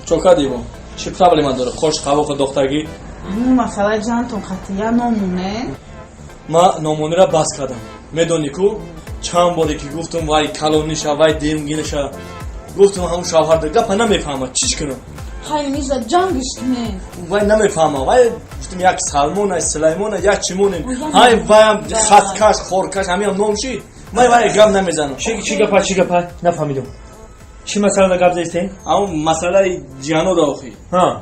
چوکا دیو چی پرابلم داره خوش خواب دخترگی مثلا جانتون خطیه نمونه ما نمونه را باز کردم میدونی کو چند باری که گفتم وای کلونیشا وای دیمگینشا گفتم همون شوهر دیگه گپ نمیفهمه چیش کنم خیلی میشه جنگش کنه وای نمیفهمه وای گفتم یک سلمون سلیمان یک چیمون های وای خسکش خورکش همین نومشی وای گپ نمیزنم چی گپا نفهمیدم چی مسئله گپ زدی اما مسئله جانو داخی ها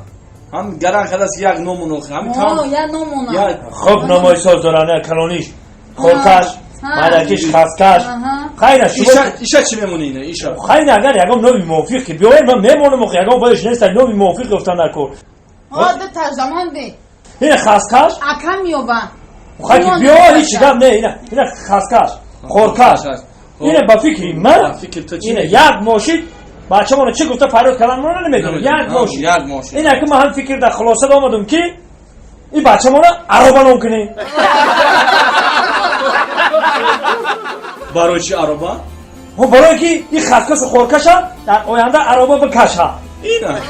هم گران خلاص یک نمونه اخی همین تمام یا نمونه خب نمای ساز دارانه کلونیش خورکش مدکش خسکش خیلی ایشا چی میمونه اینه ایشا خیلی اگر یکم نوی موافق که بیاید من میمونم که یکم بایش نیست نوی موافق گفتن نکن ده ترجمان ده این خسکش اکم یوبا خیلی بیا هیچ گپ نه اینه خسکش خورکش اینه با فکری من اینه یک ماشین بچه مانه چه گفته فراد کلان مانه نمیدونم یک ماشین اینه که من هم فکر در خلاصه آمدم که این بچه مانه عربا نمکنه برای چی عربا؟ برای که این خسکش و خورکش در آینده عربا بکشه اینه